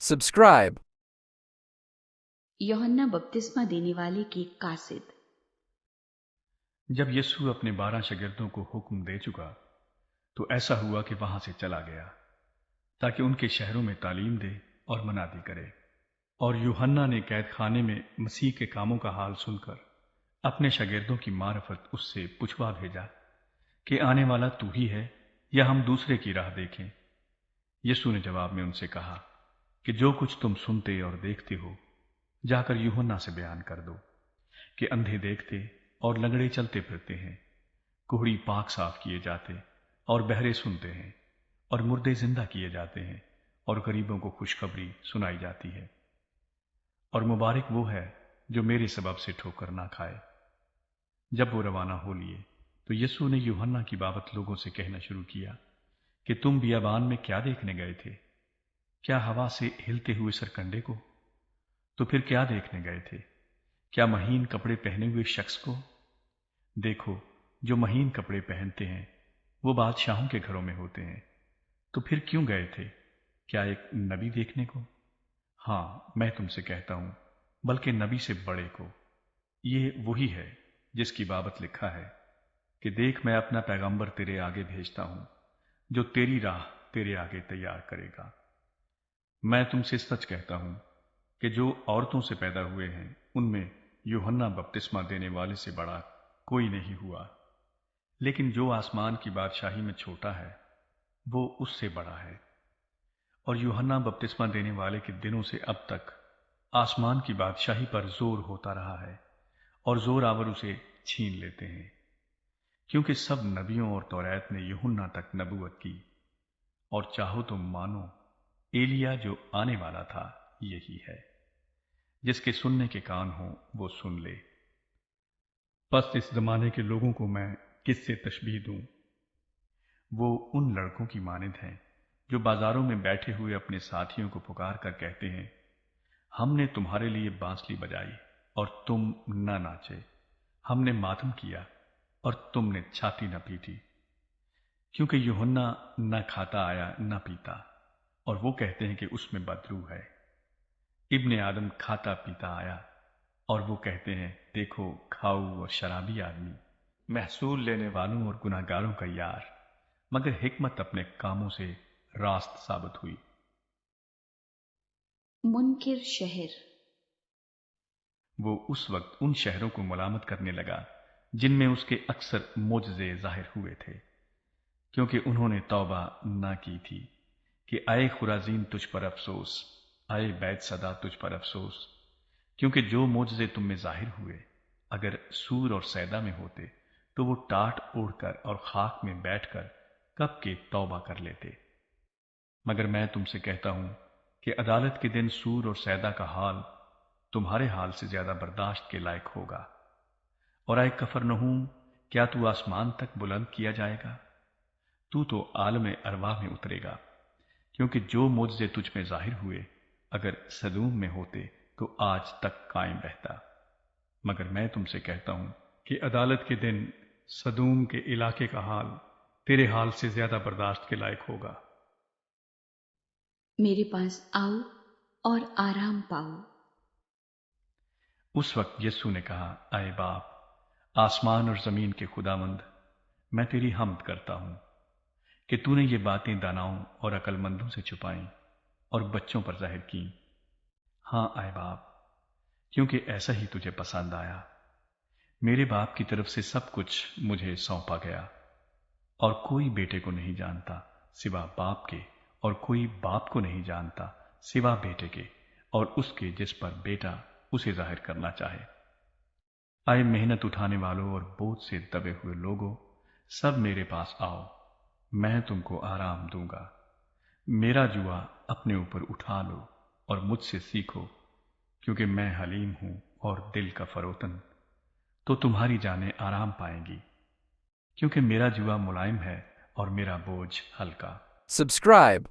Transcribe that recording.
Subscribe. यूहन्ना बपतिस्मा देने वाले के कासिद। जब यीशु अपने 12 शागिर्दों को हुक्म दे चुका तो ऐसा हुआ कि वहां से चला गया ताकि उनके शहरों में तालीम दे और मनादी करे। और यूहन्ना ने कैद खाने में मसीह के कामों का हाल सुनकर अपने शागिर्दों की मार्फत उससे पूछवा भेजा कि आने वाला तू ही है या हम दूसरे की राह देखें। यीशु ने जवाब में उनसे कहा कि जो कुछ तुम सुनते और देखते हो जाकर यूहन्ना से बयान कर दो कि अंधे देखते और लंगड़े चलते फिरते हैं, कुहड़ी पाक साफ किए जाते और बहरे सुनते हैं और मुर्दे जिंदा किए जाते हैं और गरीबों को खुशखबरी सुनाई जाती है। और मुबारक वो है जो मेरे सबब से ठोकर ना खाए। जब वो रवाना हो लिए तो यीशु ने यूहन्ना की बाबत लोगों से कहना शुरू किया कि तुम बियाबान में क्या देखने गए थे? क्या हवा से हिलते हुए सरकंडे को? तो फिर क्या देखने गए थे? क्या महीन कपड़े पहने हुए शख्स को? देखो, जो महीन कपड़े पहनते हैं वो बादशाहों के घरों में होते हैं। तो फिर क्यों गए थे? क्या एक नबी देखने को? हाँ, मैं तुमसे कहता हूं, बल्कि नबी से बड़े को। ये वही है जिसकी बाबत लिखा है कि देख, मैं अपना पैगंबर तेरे आगे भेजता हूं जो तेरी राह तेरे आगे तैयार करेगा। मैं तुमसे सच कहता हूं कि जो औरतों से पैदा हुए हैं उनमें यूहन्ना बपतिस्मा देने वाले से बड़ा कोई नहीं हुआ, लेकिन जो आसमान की बादशाही में छोटा है वो उससे बड़ा है। और यूहन्ना बपतिस्मा देने वाले के दिनों से अब तक आसमान की बादशाही पर जोर होता रहा है और जोर आवर उसे छीन लेते हैं, क्योंकि सब नबियों और तौरात ने यूहन्ना तक नबूवत की। और चाहो तो मानो एलिया जो आने वाला था यही है। जिसके सुनने के कान हो वो सुन ले। बस इस जमाने के लोगों को मैं किससे तशबीह दूं? वो उन लड़कों की मानिंद हैं जो बाजारों में बैठे हुए अपने साथियों को पुकार कर कहते हैं, हमने तुम्हारे लिए बांसुरी बजाई और तुम न नाचे, हमने मातम किया और तुमने छाती न पीटी। क्योंकि यूहन्ना न खाता आया न पीता और वो कहते हैं कि उसमें बदबू है। इब्ने आदम खाता पीता आया और वो कहते हैं, देखो खाऊ और शराबी आदमी, महसूल लेने वालों और गुनाहगारों का यार। मगर हिकमत अपने कामों से रास्त साबित हुई। मुनकिर शहर। वो उस वक्त उन शहरों को मलामत करने लगा जिनमें उसके अक्सर मोजज़े जाहिर हुए थे, क्योंकि उन्होंने तौबा ना की थी कि आए खुराजीन तुझ पर अफसोस, आए बैत सदा तुझ पर अफसोस। क्योंकि जो मोजज़े तुम में जाहिर हुए अगर सूर और सैदा में होते तो वो टाट ओढ़कर और खाक में बैठकर कब के तौबा कर लेते। मगर मैं तुमसे कहता हूं कि अदालत के दिन सूर और सैदा का हाल तुम्हारे हाल से ज्यादा बर्दाश्त के लायक होगा। और आए कफरनहूम, क्या तू आसमान तक बुलंद किया जाएगा? तू तो आलम अरवाह में उतरेगा। क्योंकि जो मोजज़े तुझ में जाहिर हुए अगर सदूम में होते तो आज तक कायम रहता। मगर मैं तुमसे कहता हूं कि अदालत के दिन सदूम के इलाके का हाल तेरे हाल से ज्यादा बर्दाश्त के लायक होगा। मेरे पास आओ और आराम पाओ। उस वक्त यीशु ने कहा, आए बाप, आसमान और जमीन के खुदावंद, मैं तेरी हम्द करता हूं कि तूने ये बातें दानाओं और अकलमंदों से छुपाई और बच्चों पर जाहिर की। हाँ आए बाप, क्योंकि ऐसा ही तुझे पसंद आया। मेरे बाप की तरफ से सब कुछ मुझे सौंपा गया और कोई बेटे को नहीं जानता सिवा बाप के, और कोई बाप को नहीं जानता सिवा बेटे के और उसके जिस पर बेटा उसे जाहिर करना चाहे। आए मेहनत उठाने वालों और बोझ से दबे हुए लोगों, सब मेरे पास आओ, मैं तुमको आराम दूंगा। मेरा जुआ अपने ऊपर उठा लो और मुझसे सीखो, क्योंकि मैं हलीम हूं और दिल का फरोतन, तो तुम्हारी जानें आराम पाएंगी। क्योंकि मेरा जुआ मुलायम है और मेरा बोझ हल्का। Subscribe.